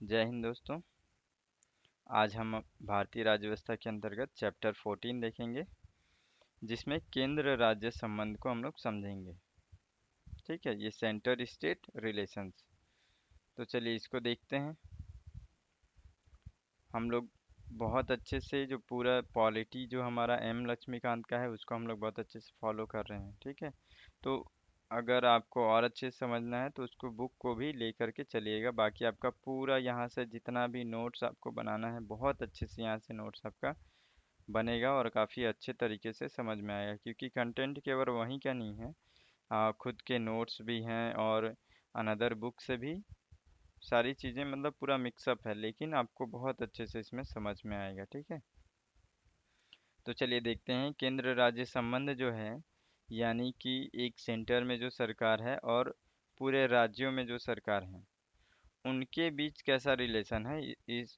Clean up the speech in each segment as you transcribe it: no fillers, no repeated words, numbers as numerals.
जय हिंद दोस्तों। आज हम भारतीय राज्य व्यवस्था के अंतर्गत चैप्टर 14 देखेंगे, जिसमें केंद्र राज्य संबंध को हम लोग समझेंगे। ठीक है, ये सेंटर स्टेट रिलेशंस। तो चलिए इसको देखते हैं। हम लोग बहुत अच्छे से जो पूरा पॉलिटी जो हमारा एम लक्ष्मीकांत का है उसको हम लोग बहुत अच्छे से फॉलो कर रहे हैं। ठीक है, तो अगर आपको और अच्छे से समझना है तो उसको बुक को भी लेकर के चलिएगा। बाकी आपका पूरा यहाँ से जितना भी नोट्स आपको बनाना है बहुत अच्छे से यहाँ से नोट्स आपका बनेगा और काफ़ी अच्छे तरीके से समझ में आएगा, क्योंकि कंटेंट केवल वहीं का नहीं है, खुद के नोट्स भी हैं और अनदर बुक से भी सारी चीज़ें, मतलब पूरा मिक्सअप है, लेकिन आपको बहुत अच्छे से इसमें समझ में आएगा। ठीक है, तो चलिए देखते हैं। केंद्र राज्य संबंध जो है, यानी कि एक सेंटर में जो सरकार है और पूरे राज्यों में जो सरकार है उनके बीच कैसा रिलेशन है,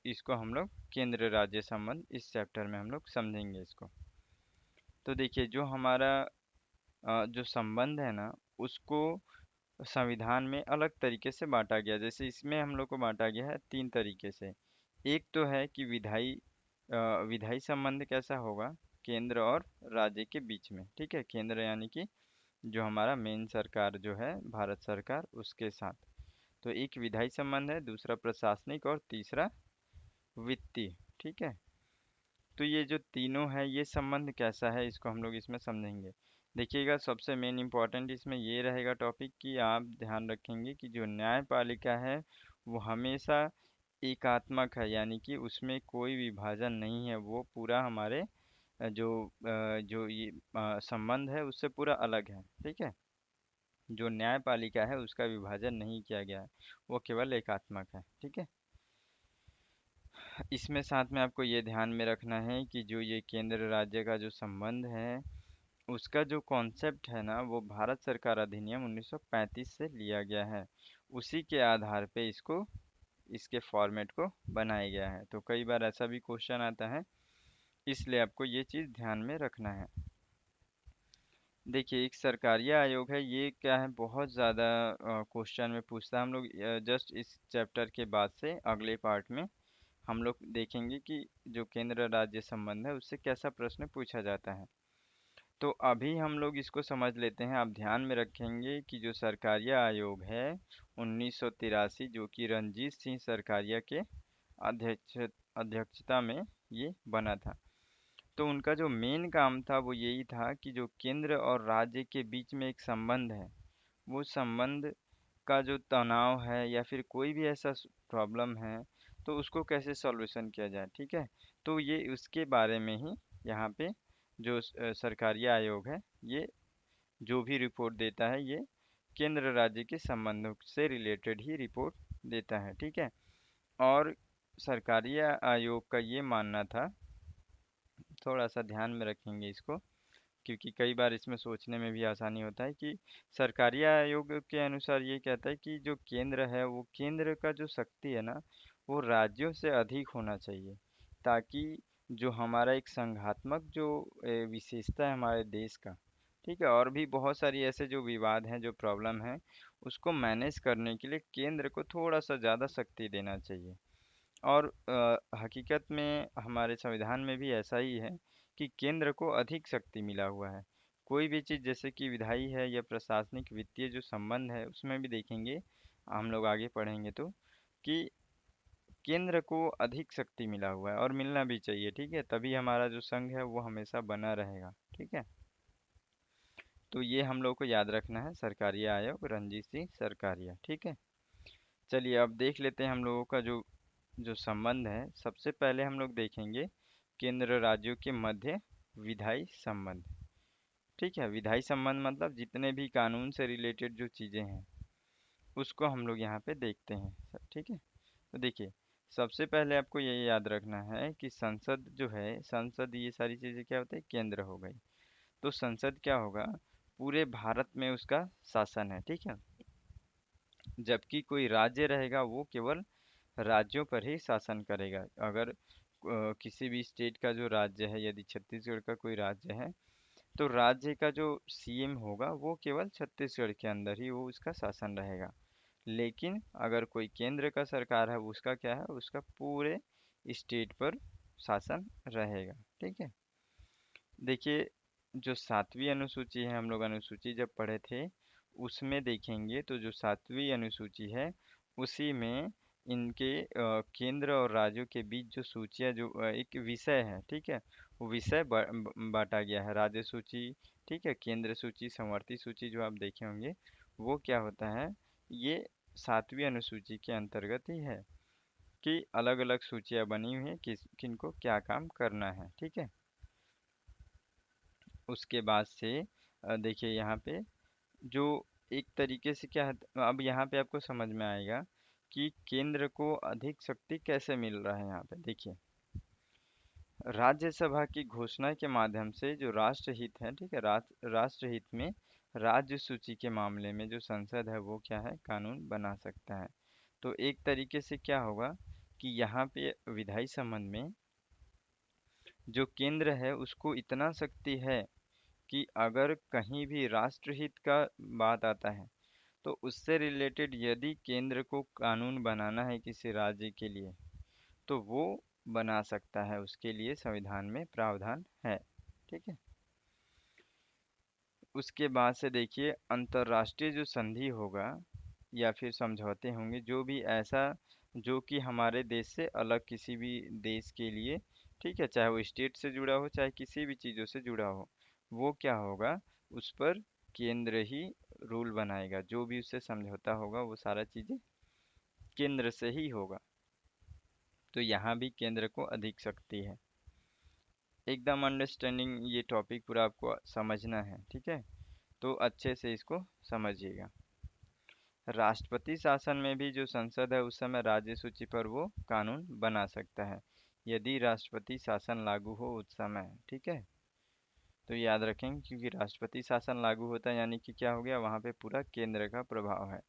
इसको हम लोग केंद्र राज्य संबंध इस चैप्टर में हम लोग समझेंगे इसको। तो देखिए, जो हमारा जो संबंध है ना, उसको संविधान में अलग तरीके से बांटा गया। जैसे इसमें हम लोग को बांटा गया है तीन तरीके से। एक तो है कि विधायी संबंध कैसा होगा केंद्र और राज्य के बीच में। ठीक है, केंद्र यानी कि जो हमारा मेन सरकार जो है भारत सरकार, उसके साथ। तो एक विधायी संबंध है, दूसरा प्रशासनिक और तीसरा वित्तीय। ठीक है, तो ये जो तीनों है ये संबंध कैसा है इसको हम लोग इसमें समझेंगे। देखिएगा, सबसे मेन इम्पोर्टेंट इसमें ये रहेगा टॉपिक कि आप ध्यान रखेंगे कि जो न्यायपालिका है वो हमेशा एकात्मक है, यानी कि उसमें कोई विभाजन नहीं है। वो पूरा हमारे जो ये संबंध है उससे पूरा अलग है। ठीक है, जो न्यायपालिका है उसका विभाजन नहीं किया गया है, वो केवल एकात्मक है। ठीक है, इसमें साथ में आपको ये ध्यान में रखना है कि जो ये केंद्र राज्य का जो संबंध है उसका जो कॉन्सेप्ट है ना, वो भारत सरकार अधिनियम 1935 से लिया गया है। उसी के आधार पे इसको इसके फॉर्मेट को बनाया गया है। तो कई बार ऐसा भी क्वेश्चन आता है, इसलिए आपको ये चीज़ ध्यान में रखना है। देखिए, एक सरकारिया आयोग है, ये क्या है, बहुत ज़्यादा क्वेश्चन में पूछता है। हम लोग जस्ट इस चैप्टर के बाद से अगले पार्ट में हम लोग देखेंगे कि जो केंद्र राज्य संबंध है उससे कैसा प्रश्न पूछा जाता है। तो अभी हम लोग इसको समझ लेते हैं। आप ध्यान में रखेंगे कि जो सरकारिया आयोग है 1983, जो कि रणजीत सिंह सरकारिया के अध्यक्ष अध्यक्षता में ये बना था। तो उनका जो मेन काम था वो यही था कि जो केंद्र और राज्य के बीच में एक संबंध है, वो संबंध का जो तनाव है या फिर कोई भी ऐसा प्रॉब्लम है तो उसको कैसे सॉल्यूशन किया जाए। ठीक है, तो ये उसके बारे में ही यहाँ पे जो सरकारी आयोग है, ये जो भी रिपोर्ट देता है ये केंद्र राज्य के संबंधों से रिलेटेड ही रिपोर्ट देता है। ठीक है, और सरकारी आयोग का ये मानना था, थोड़ा सा ध्यान में रखेंगे इसको, क्योंकि कई बार इसमें सोचने में भी आसानी होता है कि सरकारी आयोग के अनुसार ये कहता है कि जो केंद्र है वो केंद्र का जो शक्ति है ना वो राज्यों से अधिक होना चाहिए, ताकि जो हमारा एक संघात्मक जो विशेषता है हमारे देश का, ठीक है, और भी बहुत सारी ऐसे जो विवाद हैं जो प्रॉब्लम है उसको मैनेज करने के लिए केंद्र को थोड़ा सा ज़्यादा शक्ति देना चाहिए। और हकीकत में हमारे संविधान में भी ऐसा ही है कि केंद्र को अधिक शक्ति मिला हुआ है। कोई भी चीज़ जैसे कि विधायी है या प्रशासनिक वित्तीय जो संबंध है उसमें भी देखेंगे, हम लोग आगे पढ़ेंगे तो, कि केंद्र को अधिक शक्ति मिला हुआ है और मिलना भी चाहिए। ठीक है, तभी हमारा जो संघ है वो हमेशा बना रहेगा। ठीक है, तो ये हम लोग को याद रखना है, सरकारिया आयोग रणजीत सिंह सरकारिया। ठीक है, चलिए अब देख लेते हैं हम लोगों का जो जो संबंध है। सबसे पहले हम लोग देखेंगे केंद्र राज्यों के मध्य विधायी संबंध। ठीक है, विधायी संबंध मतलब जितने भी कानून से रिलेटेड जो चीज़ें हैं उसको हम लोग यहाँ पे देखते हैं। ठीक है, तो देखिए, सबसे पहले आपको ये याद रखना है कि संसद जो है, संसद ये सारी चीज़ें क्या होता है, केंद्र हो गई। तो संसद क्या होगा, पूरे भारत में उसका शासन है। ठीक है, जबकि कोई राज्य रहेगा वो केवल राज्यों पर ही शासन करेगा। अगर किसी भी स्टेट का जो राज्य है, यदि छत्तीसगढ़ का कोई राज्य है तो राज्य का जो सीएम होगा वो केवल छत्तीसगढ़ के अंदर ही वो उसका शासन रहेगा। लेकिन अगर कोई केंद्र का सरकार है उसका क्या है, उसका पूरे स्टेट पर शासन रहेगा। ठीक है। देखिए, जो 7वीं अनुसूची है, हम लोग अनुसूची जब पढ़े थे उसमें देखेंगे तो जो 7वीं अनुसूची है उसी में इनके केंद्र और राज्यों के बीच जो सूचियां, जो एक विषय है, ठीक है, वो विषय बांटा गया है। राज्य सूची, ठीक है, केंद्र सूची, समवर्ती सूची जो आप देखे होंगे, वो क्या होता है, ये 7वीं अनुसूची के अंतर्गत ही है कि अलग अलग सूचियां बनी हुई हैं किस किनको क्या काम करना है। ठीक है। उसके बाद से देखिए यहाँ पे जो एक तरीके से क्या है, अब यहाँ पे आपको समझ में आएगा कि केंद्र को अधिक शक्ति कैसे मिल रहा है। यहाँ पे देखिए, राज्यसभा की घोषणा के माध्यम से जो राष्ट्रहित है, ठीक है, राष्ट्रहित में राज्य सूची के मामले में जो संसद है वो क्या है, कानून बना सकता है। तो एक तरीके से क्या होगा कि यहाँ पे विधायी संबंध में जो केंद्र है उसको इतना शक्ति है कि अगर कहीं भी राष्ट्रहित का बात आता है तो उससे रिलेटेड यदि केंद्र को कानून बनाना है किसी राज्य के लिए तो वो बना सकता है, उसके लिए संविधान में प्रावधान है। ठीक है। उसके बाद से देखिए, अंतर्राष्ट्रीय जो संधि होगा या फिर समझौते होंगे, जो भी ऐसा जो कि हमारे देश से अलग किसी भी देश के लिए, ठीक है, चाहे वो स्टेट से जुड़ा हो चाहे किसी भी चीज़ों से जुड़ा हो, वो क्या होगा, उस पर केंद्र ही रूल बनाएगा। जो भी उससे समझौता होगा वो सारा चीज़ें केंद्र से ही होगा। तो यहाँ भी केंद्र को अधिक शक्ति है। एकदम अंडरस्टैंडिंग, ये टॉपिक पूरा आपको समझना है। ठीक है। तो अच्छे से इसको समझिएगा। राष्ट्रपति शासन में भी जो संसद है उस समय राज्य सूची पर वो कानून बना सकता है यदि राष्ट्रपति शासन लागू हो उस समय। ठीक है। तो याद रखेंगे, क्योंकि राष्ट्रपति शासन लागू होता है यानी कि क्या हो गया, वहाँ पे पूरा केंद्र का प्रभाव है,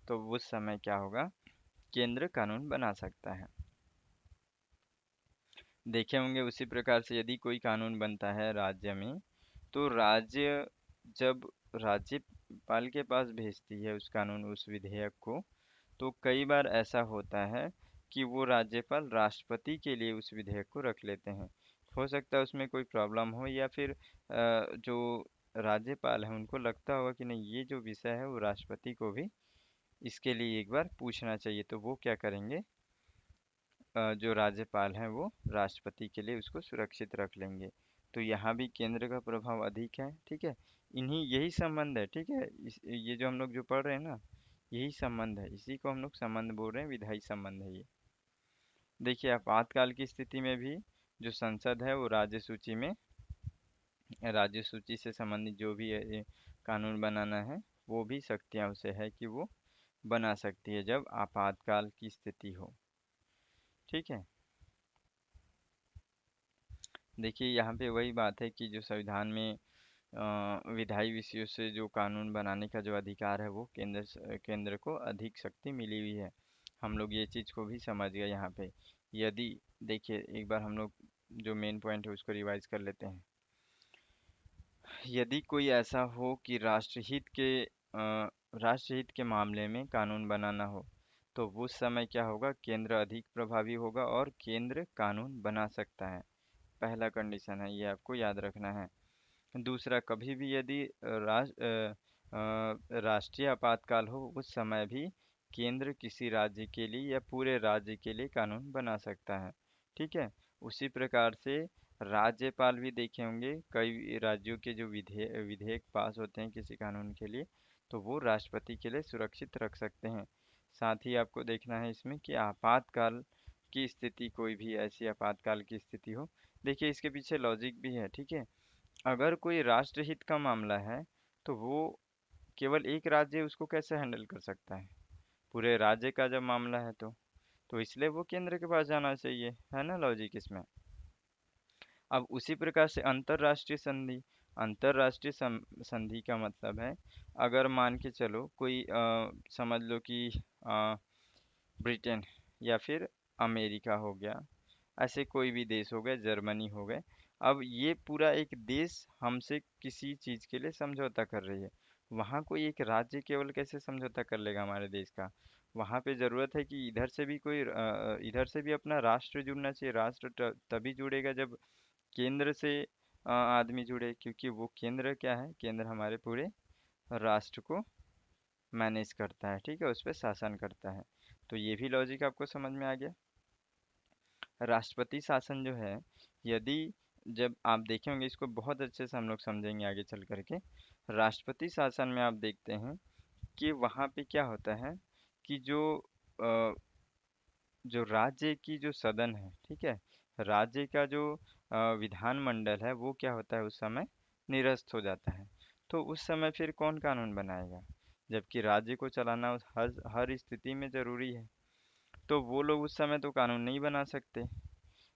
तो उस समय क्या होगा, केंद्र कानून बना सकता है। देखे होंगे उसी प्रकार से यदि कोई कानून बनता है राज्य में, तो राज्य जब राज्यपाल के पास भेजती है उस कानून, उस विधेयक को, तो कई बार ऐसा होता है कि वो राज्यपाल राष्ट्रपति के लिए उस विधेयक को रख लेते हैं। हो सकता है उसमें कोई प्रॉब्लम हो या फिर जो राज्यपाल है उनको लगता होगा कि नहीं, ये जो विषय है वो राष्ट्रपति को भी इसके लिए एक बार पूछना चाहिए, तो वो क्या करेंगे, जो राज्यपाल हैं वो राष्ट्रपति के लिए उसको सुरक्षित रख लेंगे। तो यहाँ भी केंद्र का प्रभाव अधिक है। ठीक है। इन्हीं यही संबंध है। ठीक है। ये जो हम लोग जो पढ़ रहे हैं ना, यही संबंध है, इसी को हम लोग संबंध बोल रहे हैं, विधायी संबंध है ये। देखिए, आपातकाल की स्थिति में भी जो संसद है वो राज्य सूची से संबंधित जो भी कानून बनाना है वो भी शक्तियाँ उसे है कि वो बना सकती है जब आपातकाल की स्थिति हो। ठीक है। देखिए, यहाँ पे वही बात है कि जो संविधान में विधायी विषयों से जो कानून बनाने का जो अधिकार है वो केंद्र को अधिक शक्ति मिली हुई है। हम लोग ये चीज़ को भी समझ गए यहाँ पे। यदि देखिए, एक बार हम लोग जो मेन पॉइंट है उसको रिवाइज कर लेते हैं। यदि कोई ऐसा हो कि राष्ट्रहित के मामले में कानून बनाना हो, तो उस समय क्या होगा, केंद्र अधिक प्रभावी होगा और केंद्र कानून बना सकता है। पहला कंडीशन है, ये आपको याद रखना है। दूसरा, कभी भी यदि राष्ट्रीय आपातकाल हो उस समय भी केंद्र किसी राज्य के लिए या पूरे राज्य के लिए कानून बना सकता है। ठीक है। उसी प्रकार से राज्यपाल भी देखे होंगे, कई राज्यों के जो विधेयक पास होते हैं किसी कानून के लिए, तो वो राष्ट्रपति के लिए सुरक्षित रख सकते हैं। साथ ही आपको देखना है इसमें कि आपातकाल की स्थिति, कोई भी ऐसी आपातकाल की स्थिति हो, देखिए इसके पीछे लॉजिक भी है। ठीक है। अगर कोई राष्ट्रहित का मामला है तो वो केवल एक राज्य उसको कैसे हैंडल कर सकता है, पूरे राज्य का जब मामला है तो इसलिए वो केंद्र के पास जाना चाहिए, है ना लॉजिक इसमें। अब उसी प्रकार से अंतर्राष्ट्रीय संधि, अंतर्राष्ट्रीय संधि का मतलब है, अगर मान के चलो कोई समझ लो कि ब्रिटेन या फिर अमेरिका हो गया, ऐसे कोई भी देश हो गए, जर्मनी हो गए, अब ये पूरा एक देश हमसे किसी चीज़ के लिए समझौता कर रही है, वहाँ कोई एक राज्य केवल कैसे समझौता कर लेगा हमारे देश का। वहाँ पे ज़रूरत है कि इधर से भी कोई इधर से भी अपना राष्ट्र जुड़ना चाहिए। राष्ट्र तभी जुड़ेगा जब केंद्र से आदमी जुड़े, क्योंकि वो केंद्र क्या है, केंद्र हमारे पूरे राष्ट्र को मैनेज करता है, ठीक है, उस पर शासन करता है। तो ये भी लॉजिक आपको समझ में आ गया। राष्ट्रपति शासन जो है, यदि जब आप देखे होंगे इसको बहुत अच्छे से हम लोग समझेंगे आगे चल करके। राष्ट्रपति शासन में आप देखते हैं कि वहाँ पे क्या होता है कि अ, जो राज्य की जो सदन है, ठीक है, राज्य का जो विधानमंडल है वो क्या होता है उस समय निरस्त हो जाता है। तो उस समय फिर कौन कानून बनाएगा, जबकि राज्य को चलाना हर हर स्थिति में जरूरी है। तो वो लोग उस समय तो कानून नहीं बना सकते।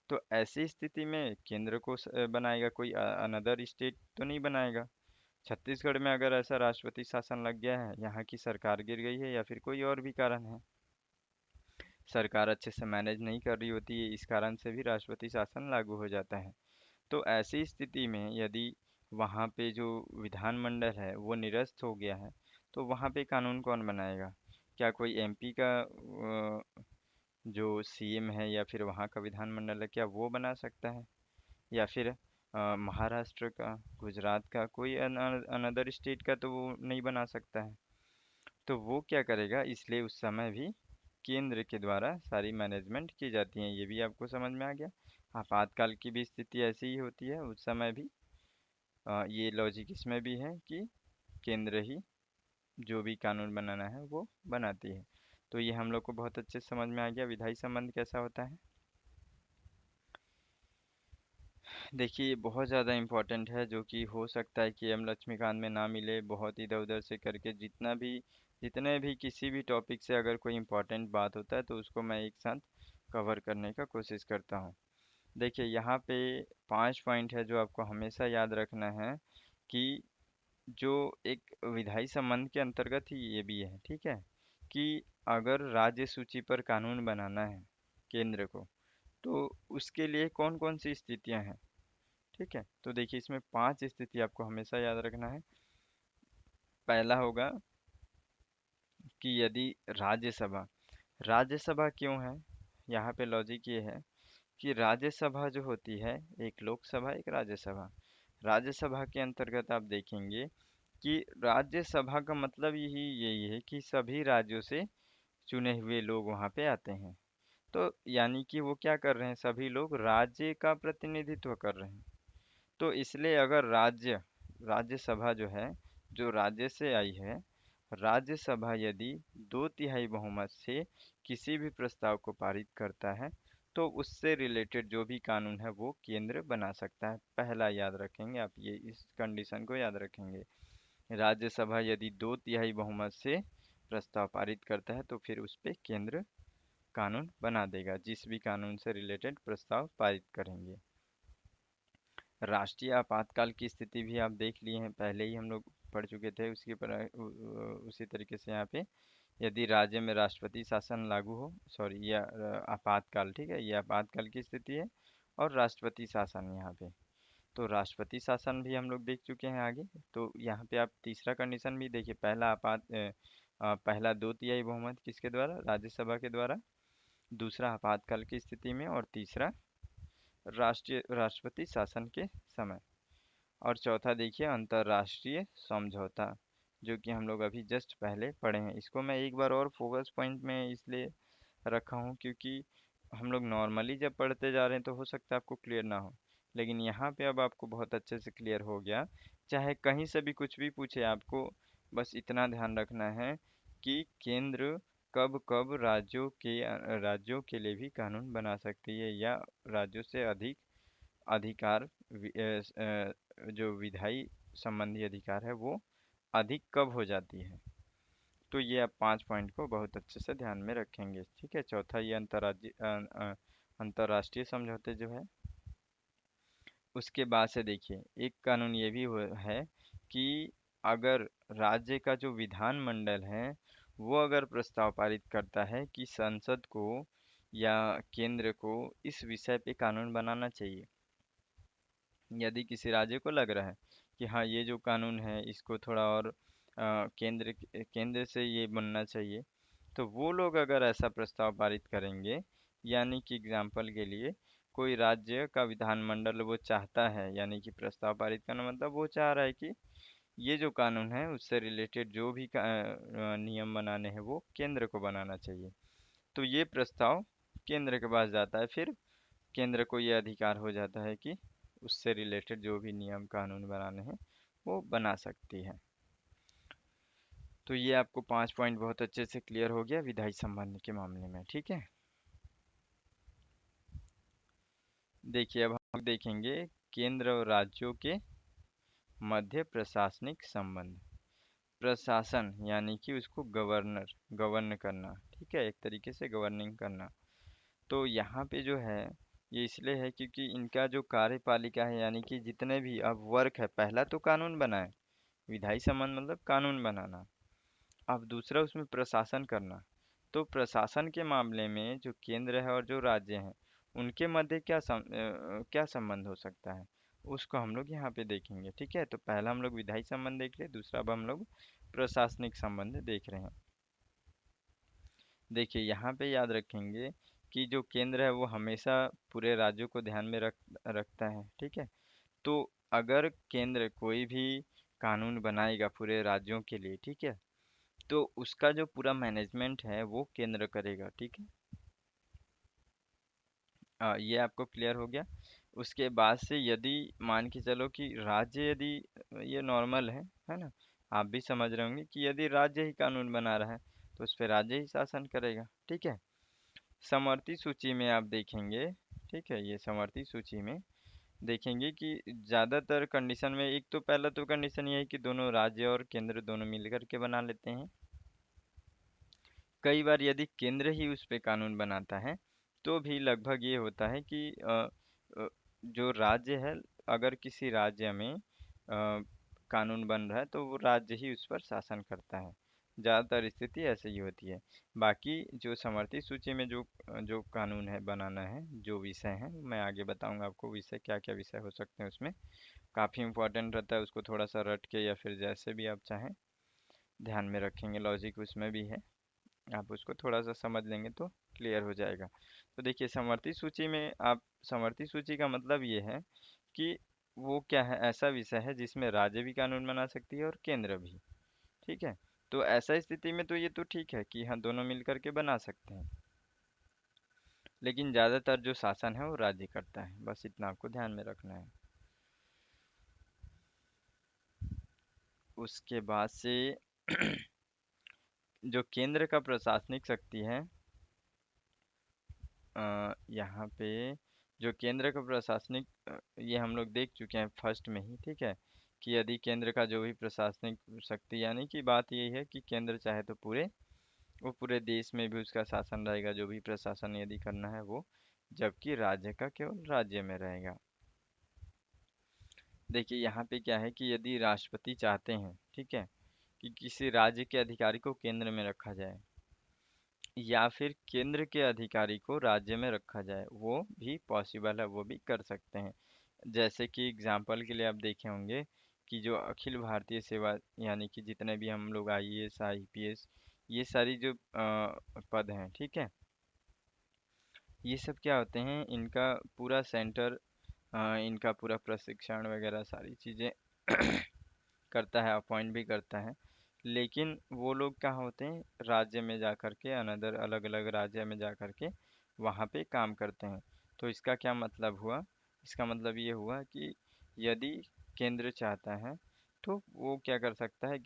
तो ऐसी स्थिति में केंद्र को बनाएगा, कोई अनदर स्टेट तो नहीं बनाएगा। छत्तीसगढ़ में अगर ऐसा राष्ट्रपति शासन लग गया है, यहाँ की सरकार गिर गई है या फिर कोई और भी कारण है, सरकार अच्छे से मैनेज नहीं कर रही होती है, इस कारण से भी राष्ट्रपति शासन लागू हो जाता है। तो ऐसी स्थिति में यदि वहाँ पे जो विधानमंडल है वो निरस्त हो गया है, तो वहाँ पे कानून कौन बनाएगा? क्या कोई एमपी का जो सीएम है या फिर वहाँ का विधानमंडल है, क्या वो बना सकता है? या फिर महाराष्ट्र का, गुजरात का, कोई अनदर स्टेट का तो वो नहीं बना सकता है। तो वो क्या करेगा, इसलिए उस समय भी केंद्र के द्वारा सारी मैनेजमेंट की जाती है। ये भी आपको समझ में आ गया। आपातकाल की भी स्थिति ऐसी ही होती है उस समय भी। ये लॉजिक इसमें भी है कि केंद्र ही जो भी कानून बनाना है वो बनाती है। तो ये हम लोग को बहुत अच्छे से समझ में आ गया विधायी संबंध कैसा होता है। देखिए ये बहुत ज़्यादा इम्पोर्टेंट है, जो कि हो सकता है कि एम लक्ष्मीकांत में ना मिले, बहुत इधर उधर से करके जितने भी किसी भी टॉपिक से अगर कोई इम्पोर्टेंट बात होता है तो उसको मैं एक साथ कवर करने का कोशिश करता हूँ। देखिए यहाँ पे 5 पॉइंट है जो आपको हमेशा याद रखना है कि जो एक विधायी संबंध के अंतर्गत ही ये भी है, ठीक है, कि अगर राज्य सूची पर कानून बनाना है केंद्र को, तो उसके लिए कौन कौन सी स्थितियां हैं, ठीक है। तो देखिए इसमें 5 स्थिति आपको हमेशा याद रखना है। पहला होगा कि यदि राज्यसभा, राज्यसभा क्यों है, यहाँ पे लॉजिक ये है कि राज्यसभा जो होती है, एक लोकसभा एक राज्यसभा, राज्यसभा के अंतर्गत आप देखेंगे कि राज्यसभा का मतलब यही है कि सभी राज्यों से चुने हुए लोग वहाँ पे आते हैं। तो यानी कि वो क्या कर रहे हैं, सभी लोग राज्य का प्रतिनिधित्व कर रहे हैं। तो इसलिए अगर राज्यसभा जो है, जो राज्य से आई है, राज्यसभा यदि 2/3 बहुमत से किसी भी प्रस्ताव को पारित करता है, तो उससे रिलेटेड जो भी कानून है वो केंद्र बना सकता है। पहला याद रखेंगे आप, ये इस कंडीशन को याद रखेंगे। राज्यसभा यदि 2/3 बहुमत से प्रस्ताव पारित करता है तो फिर उस पे केंद्र कानून बना देगा, जिस भी कानून से रिलेटेड प्रस्ताव पारित करेंगे। राष्ट्रीय आपातकाल की स्थिति भी आप देख लिए हैं, पहले ही हम लोग पढ़ चुके थे, उसी तरीके से यहाँ पे यदि राज्य में राष्ट्रपति शासन लागू हो, सॉरी यह आपातकाल, ठीक है, ये आपातकाल की स्थिति है। और राष्ट्रपति शासन यहाँ पे, तो राष्ट्रपति शासन भी हम लोग देख चुके हैं आगे। तो यहाँ पे आप तीसरा कंडीशन भी देखिए, पहला 2/3 बहुमत किसके द्वारा, राज्यसभा के द्वारा, दूसरा आपातकाल की स्थिति में, और तीसरा राष्ट्रपति शासन के समय। और चौथा देखिए अंतर्राष्ट्रीय समझौता, जो कि हम लोग अभी जस्ट पहले पढ़े हैं। इसको मैं एक बार और फोकस पॉइंट में इसलिए रखा हूँ क्योंकि हम लोग नॉर्मली जब पढ़ते जा रहे हैं तो हो सकता है आपको क्लियर ना हो, लेकिन यहाँ पे अब आपको बहुत अच्छे से क्लियर हो गया। चाहे कहीं से भी कुछ भी पूछे आपको, बस इतना ध्यान रखना है कि केंद्र कब कब राज्यों के लिए भी कानून बना सकती है, या राज्यों से अधिक अधिकार जो विधायी संबंधी अधिकार है वो अधिक कब हो जाती है। तो ये आप 5 पॉइंट को बहुत अच्छे से ध्यान में रखेंगे, ठीक है। चौथा ये अंतर्राष्ट्रीय समझौते जो है, उसके बाद से देखिए एक कानून ये भी है कि अगर राज्य का जो विधानमंडल है वो अगर प्रस्ताव पारित करता है कि संसद को या केंद्र को इस विषय पे कानून बनाना चाहिए, यदि किसी राज्य को लग रहा है कि हाँ ये जो कानून है इसको थोड़ा और केंद्र से ये बनना चाहिए, तो वो लोग अगर ऐसा प्रस्ताव पारित करेंगे, यानी कि एग्जाम्पल के लिए कोई राज्य का विधानमंडल वो चाहता है, यानी कि प्रस्ताव पारित करना मतलब वो चाह रहा है कि ये जो कानून है उससे रिलेटेड जो भी नियम बनाने हैं वो केंद्र को बनाना चाहिए। तो ये प्रस्ताव केंद्र के पास जाता है, फिर केंद्र को ये अधिकार हो जाता है कि उससे रिलेटेड जो भी नियम कानून बनाने हैं वो बना सकती है। तो ये आपको 5 पॉइंट बहुत अच्छे से क्लियर हो गया विधायी संबंध के मामले में, ठीक है। देखिए अब हम देखेंगे केंद्र और राज्यों के मध्य प्रशासनिक संबंध। प्रशासन यानी कि उसको गवर्न करना, ठीक है, एक तरीके से गवर्निंग करना। तो यहाँ पे जो है ये इसलिए है क्योंकि इनका जो कार्यपालिका है, यानी कि जितने भी अब वर्क है, पहला तो कानून बनाए, विधायी संबंध मतलब कानून बनाना। अब दूसरा उसमें प्रशासन करना। तो प्रशासन के मामले में जो केंद्र है और जो राज्य हैं उनके मध्य क्या संबंध हो सकता है, उसको हम लोग यहाँ पे देखेंगे, ठीक है। तो पहला हम लोग विधायी संबंध देख रहे हैं, दूसरा अब हम लोग प्रशासनिक संबंध देख रहे हैं। देखिए यहाँ पे याद रखेंगे कि जो केंद्र है वो हमेशा पूरे राज्यों को ध्यान में रखता है, ठीक है। तो अगर केंद्र कोई भी कानून बनाएगा पूरे राज्यों के लिए, ठीक है, तो उसका जो पूरा मैनेजमेंट है वो केंद्र करेगा, ठीक है। ये आपको क्लियर हो गया। उसके बाद से यदि मान के चलो कि राज्य यदि ये नॉर्मल है ना, आप भी समझ रहे होंगे कि यदि राज्य ही कानून बना रहा है तो उस पर राज्य ही शासन करेगा, ठीक है। समवर्ती सूची में आप देखेंगे, ठीक है, ये समवर्ती सूची में देखेंगे कि ज़्यादातर कंडीशन में एक तो पहला तो कंडीशन ये है कि दोनों राज्य और केंद्र दोनों मिलकर के बना लेते हैं। कई बार यदि केंद्र ही उस पे कानून बनाता है तो भी लगभग ये होता है कि अ, जो राज्य है, अगर किसी राज्य में कानून बन रहा है तो वो राज्य ही उस पर शासन करता है। ज़्यादातर स्थिति ऐसे ही होती है। बाकी जो समर्थित सूची में जो जो कानून है बनाना है, जो विषय हैं मैं आगे बताऊंगा आपको, विषय क्या क्या विषय हो सकते हैं उसमें, काफ़ी इंपॉर्टेंट रहता है, उसको थोड़ा सा रट के या फिर जैसे भी आप चाहें ध्यान में रखेंगे, लॉजिक उसमें भी है, आप उसको थोड़ा सा समझ लेंगे तो क्लियर हो जाएगा। तो देखिए समवर्ती सूची में आप, समवर्ती सूची का मतलब ये है कि वो क्या है, ऐसा विषय है जिसमें राज्य भी कानून बना सकती है और केंद्र भी, ठीक है। तो ऐसा स्थिति में तो ये तो ठीक है कि हाँ दोनों मिल करके बना सकते हैं, लेकिन ज़्यादातर जो शासन है वो राज्य करता है, बस इतना आपको ध्यान में रखना है। उसके बाद से जो केंद्र का प्रशासनिक शक्ति है, यहाँ पे जो केंद्र का प्रशासनिक ये हम लोग देख चुके हैं फर्स्ट में ही, ठीक है, कि यदि केंद्र का जो भी प्रशासनिक शक्ति, यानी कि बात यही है कि केंद्र चाहे तो वो पूरे देश में भी उसका शासन रहेगा, जो भी प्रशासन यदि करना है वो, जबकि राज्य का केवल राज्य में रहेगा। देखिए यहाँ पे क्या है कि यदि राष्ट्रपति चाहते हैं, ठीक है, कि किसी राज्य के अधिकारी को केंद्र में रखा जाए या फिर केंद्र के अधिकारी को राज्य में रखा जाए, वो भी पॉसिबल है, वो भी कर सकते हैं। जैसे कि एग्जाम्पल के लिए आप देखे होंगे कि जो अखिल भारतीय सेवा, यानी कि जितने भी हम लोग आईएएस आईपीएस, ये सारी जो पद हैं, ठीक है, ये सब क्या होते हैं, इनका पूरा सेंटर, इनका पूरा प्रशिक्षण वगैरह सारी चीज़ें करता है, अपॉइंट भी करता है। लेकिन वो लोग क्या होते हैं, राज्य में जा कर के, अनदर अलग अलग राज्य में जा कर के वहाँ पे काम करते हैं। तो इसका क्या मतलब हुआ, इसका मतलब ये हुआ कि यदि केंद्र चाहता है तो वो क्या कर सकता है,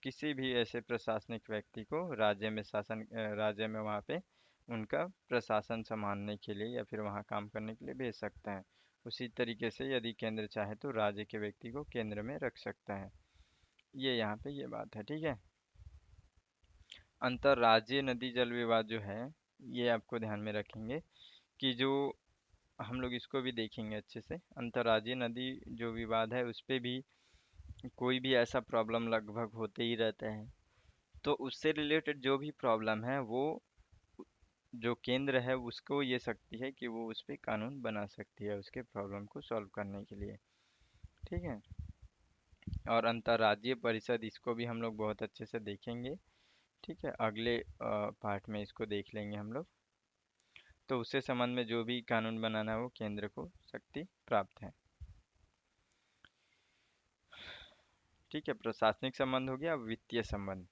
किसी भी ऐसे प्रशासनिक व्यक्ति को राज्य में वहाँ पे उनका प्रशासन संभालने के लिए या फिर वहाँ काम करने के लिए भेज सकता है। उसी तरीके से यदि केंद्र चाहे तो राज्य के व्यक्ति को केंद्र में रख सकता है। ये यहाँ पे ये बात है, ठीक है। अंतर्राज्यीय नदी जल विवाद जो है, ये आपको ध्यान में रखेंगे कि जो हम लोग इसको भी देखेंगे अच्छे से। अंतर्राज्यीय नदी जो विवाद है उस पे भी कोई भी ऐसा प्रॉब्लम लगभग होते ही रहता है, तो उससे रिलेटेड जो भी प्रॉब्लम है वो जो केंद्र है उसको ये सकती है कि वो उस पे कानून बना सकती है उसके प्रॉब्लम को सॉल्व करने के लिए, ठीक है। और अंतर्राज्यीय परिषद, इसको भी हम लोग बहुत अच्छे से देखेंगे। ठीक है, अगले पार्ट में इसको देख लेंगे हम लोग। तो उससे संबंध में जो भी कानून बनाना है वो केंद्र को शक्ति प्राप्त है। ठीक है, प्रशासनिक संबंध हो गया। अब वित्तीय संबंध,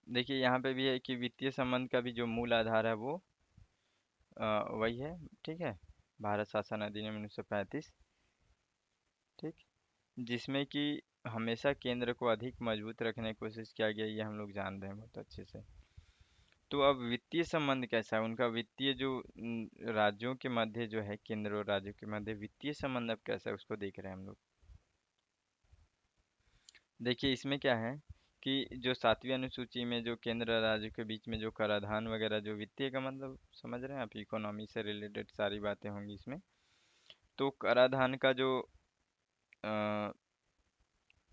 देखिए यहाँ पे भी है कि वित्तीय संबंध का भी जो मूल आधार है वो वही है। ठीक है, भारत शासन अधिनियम 1935। ठीक, जिसमें कि हमेशा केंद्र को अधिक मजबूत रखने की कोशिश किया गया, ये हम लोग जान रहे हैं बहुत अच्छे से। तो अब वित्तीय संबंध कैसा है उनका, वित्तीय जो राज्यों के मध्य जो है, केंद्र और राज्यों के मध्य वित्तीय संबंध अब कैसा है उसको देख रहे हैं हम लोग। देखिए इसमें क्या है कि जो 7वीं अनुसूची में जो केंद्र और राज्यों के बीच में जो कराधान वगैरह, जो वित्तीय का मतलब समझ रहे हैं आप, इकोनॉमी से रिलेटेड सारी बातें होंगी इसमें। तो कराधान का जो अ,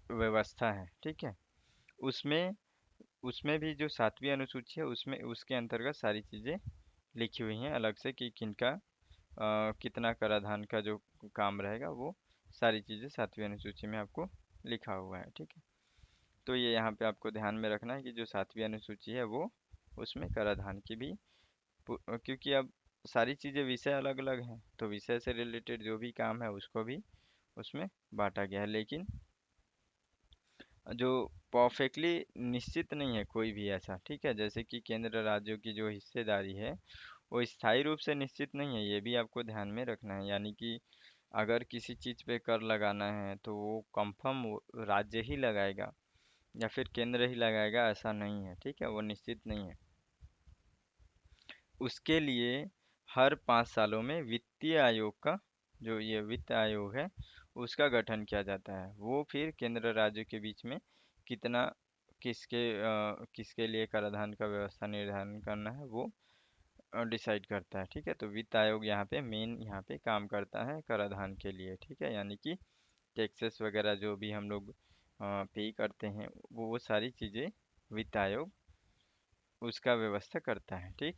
व्यवस्था है, ठीक है, उसमें उसमें भी जो 7वीं अनुसूची है उसमें उसके अंतर्गत सारी चीज़ें लिखी हुई हैं अलग से कि किनका कितना कराधान का जो काम रहेगा, वो सारी चीज़ें 7वीं अनुसूची में आपको लिखा हुआ है। ठीक है, तो ये यहाँ पे आपको ध्यान में रखना है कि जो 7वीं अनुसूची है वो, उसमें कराधान की भी क्योंकि अब सारी चीज़ें विषय अलग अलग हैं, तो विषय से रिलेटेड जो भी काम है उसको भी उसमें बांटा गया है। लेकिन जो परफेक्टली निश्चित नहीं है कोई भी ऐसा। ठीक है, जैसे कि केंद्र राज्यों की जो हिस्सेदारी है वो स्थायी रूप से निश्चित नहीं है, ये भी आपको ध्यान में रखना है। यानी कि अगर किसी चीज़ पे कर लगाना है तो वो कंफर्म राज्य ही लगाएगा या फिर केंद्र ही लगाएगा, ऐसा नहीं है। ठीक है, वो निश्चित नहीं है। उसके लिए हर 5 सालों में वित्तीय आयोग का, जो ये वित्त आयोग है, उसका गठन किया जाता है। वो फिर केंद्र राज्य के बीच में कितना किसके लिए कराधान का व्यवस्था निर्धारण करना है वो डिसाइड करता है। ठीक है, तो वित्त आयोग यहाँ पे मेन यहाँ पे काम करता है कराधान के लिए। ठीक है, यानी कि टैक्सेस वगैरह जो भी हम लोग पे करते हैं वो सारी चीज़ें वित्त आयोग उसका व्यवस्था करता है। ठीक,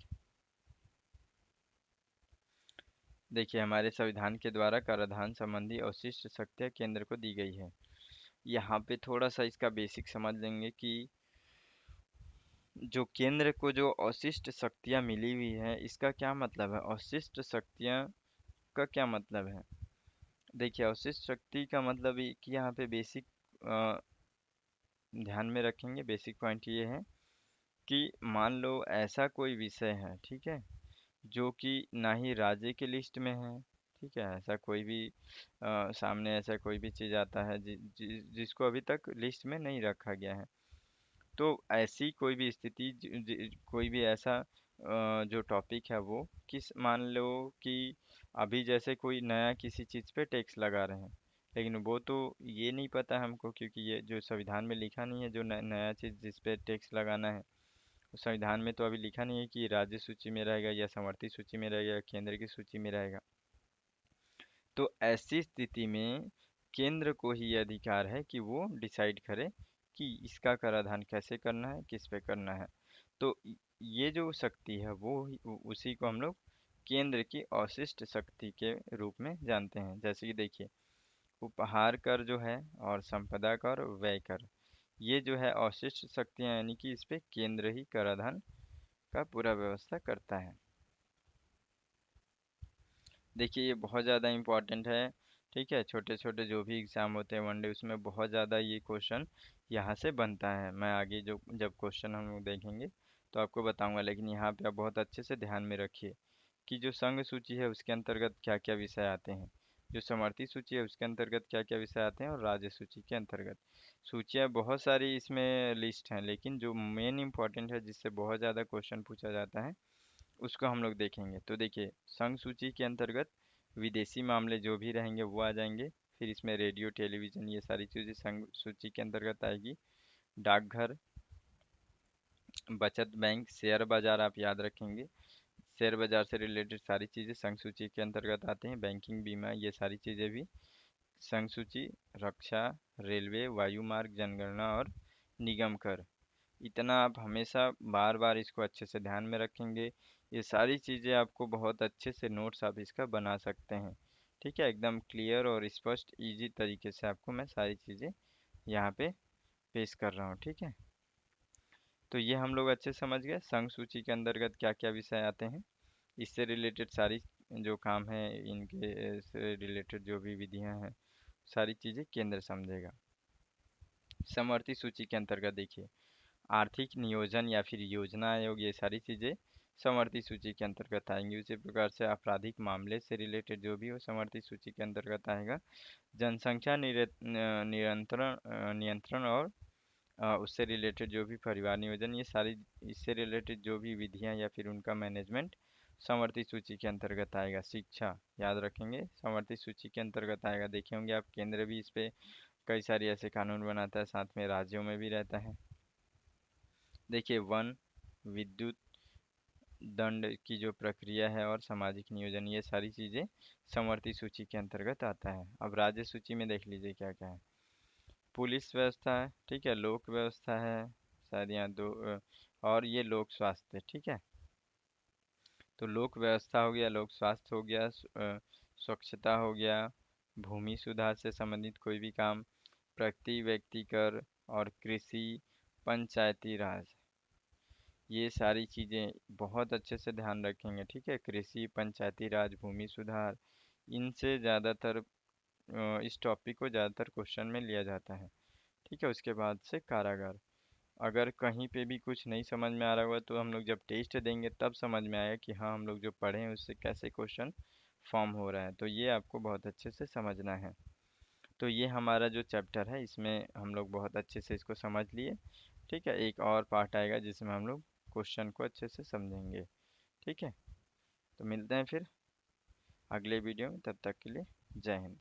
देखिए हमारे संविधान के द्वारा कराधान संबंधी अवशिष्ट शक्तियाँ केंद्र को दी गई है। यहाँ पे थोड़ा सा इसका बेसिक समझ लेंगे कि जो केंद्र को जो अवशिष्ट शक्तियाँ मिली हुई है, इसका क्या मतलब है, अवशिष्ट शक्तियाँ का क्या मतलब है। देखिए अवशिष्ट शक्ति का मतलब कि यहाँ पे बेसिक ध्यान में रखेंगे, बेसिक पॉइंट ये है कि मान लो ऐसा कोई विषय है, ठीक है, जो कि ना ही राज्य के लिस्ट में है। ठीक है, ऐसा कोई भी सामने ऐसा कोई भी चीज़ आता है जिसको अभी तक लिस्ट में नहीं रखा गया है। तो ऐसी कोई भी स्थिति कोई भी ऐसा जो टॉपिक है वो किस, मान लो कि अभी जैसे कोई नया किसी चीज़ पे टैक्स लगा रहे हैं, लेकिन वो तो ये नहीं पता हमको, क्योंकि ये जो संविधान में लिखा नहीं है जो नया चीज़ जिस पे टैक्स लगाना है, उस संविधान में तो अभी लिखा नहीं है कि राज्य सूची में रहेगा या समवर्ती सूची में रहेगा या केंद्र की सूची में रहेगा। तो ऐसी स्थिति में केंद्र को ही ये अधिकार है कि वो डिसाइड करे कि इसका कराधान कैसे करना है, किस पे करना है। तो ये जो शक्ति है वो उसी को हम लोग केंद्र की अवशिष्ट शक्ति के रूप में जानते हैं। जैसे कि देखिए उपहार कर जो है और संपदा कर, व्यय कर, ये जो है अवशिष्ट शक्तियाँ, यानी कि इस पे केंद्र ही कराधान का पूरा व्यवस्था करता है। देखिए ये बहुत ज़्यादा इम्पोर्टेंट है। ठीक है, छोटे छोटे जो भी एग्ज़ाम होते हैं वनडे, उसमें बहुत ज़्यादा ये क्वेश्चन यहाँ से बनता है। मैं आगे जो जब क्वेश्चन हम लोग देखेंगे तो आपको बताऊंगा, लेकिन यहाँ पे आप बहुत अच्छे से ध्यान में रखिए कि जो संघ सूची है उसके अंतर्गत क्या क्या विषय आते हैं, जो समवर्ती सूची है उसके अंतर्गत क्या क्या विषय आते हैं, और राज्य सूची के अंतर्गत। सूचियाँ बहुत सारी इसमें लिस्ट हैं, लेकिन जो मेन इंपॉर्टेंट है जिससे बहुत ज़्यादा क्वेश्चन पूछा जाता है उसको हम लोग देखेंगे। तो देखिए संघ सूची के अंतर्गत विदेशी मामले जो भी रहेंगे वो आ जाएंगे। फिर इसमें रेडियो टेलीविज़न ये सारी चीज़ें संघ सूची के अंतर्गत आएगी। डाकघर, बचत बैंक, शेयर बाज़ार आप याद रखेंगे, शेयर बाज़ार से रिलेटेड सारी चीज़ें संघ सूची के अंतर्गत आते हैं। बैंकिंग, बीमा, ये सारी चीज़ें भी संघ सूची। रक्षा, रेलवे, वायु मार्ग, जनगणना और निगम कर, इतना आप हमेशा बार बार इसको अच्छे से ध्यान में रखेंगे। ये सारी चीज़ें आपको बहुत अच्छे से नोट्स आप इसका बना सकते हैं। ठीक है, एकदम क्लियर और स्पष्ट इजी तरीके से आपको मैं सारी चीज़ें यहाँ पे पेश कर रहा हूँ। ठीक है, तो ये हम लोग अच्छे समझ गए संघ सूची के अंतर्गत क्या क्या विषय आते हैं। इससे रिलेटेड सारी जो काम है, इनके से रिलेटेड जो भी विधियां हैं, सारी चीज़ें केंद्र समझेगा। समवर्ती सूची के अंतर्गत देखिए, आर्थिक नियोजन या फिर योजना आयोग, ये सारी चीज़ें समवर्ती सूची के अंतर्गत आएंगी। उसी प्रकार से आपराधिक मामले से रिलेटेड जो भी हो समवर्ती सूची के अंतर्गत आएगा। जनसंख्या नियंत्रण नियंत्रण और उससे रिलेटेड जो भी परिवार नियोजन, ये सारी इससे रिलेटेड जो भी विधियां या फिर उनका मैनेजमेंट समवर्ती सूची के अंतर्गत आएगा। शिक्षा याद रखेंगे समवर्ती सूची के अंतर्गत आएगा। देखे होंगे आप, केंद्र भी इस पे कई सारी ऐसे कानून बनाता है, साथ में राज्यों में भी रहता है। देखिए, वन, विद्युत, दंड की जो प्रक्रिया है और सामाजिक नियोजन, ये सारी चीज़ें समवर्ती सूची के अंतर्गत आता है। अब राज्य सूची में देख लीजिए क्या क्या है। पुलिस व्यवस्था है, ठीक है, लोक व्यवस्था है, शायद यहाँ दो और ये लोक स्वास्थ्य। ठीक है, तो लोक व्यवस्था हो गया, लोक स्वास्थ्य हो गया, स्वच्छता हो गया, भूमि सुधार से संबंधित कोई भी काम, प्रति व्यक्ति कर और कृषि, पंचायती राज, ये सारी चीज़ें बहुत अच्छे से ध्यान रखेंगे। ठीक है, कृषि, पंचायती राज, भूमि सुधार, इनसे ज़्यादातर इस टॉपिक को ज़्यादातर क्वेश्चन में लिया जाता है। ठीक है, उसके बाद से कारागार। अगर कहीं पे भी कुछ नहीं समझ में आ रहा हुआ तो हम लोग जब टेस्ट देंगे तब समझ में आएगा कि हाँ, हम लोग जो पढ़े हैं उससे कैसे क्वेश्चन फॉर्म हो रहा है। तो ये आपको बहुत अच्छे से समझना है। तो ये हमारा जो चैप्टर है, इसमें हम लोग बहुत अच्छे से इसको समझ लिए। ठीक है, एक और पार्ट आएगा जिसमें हम लोग क्वेश्चन को अच्छे से समझेंगे। ठीक है, तो मिलते हैं फिर अगले वीडियो में, तब तक के लिए जय हिंद।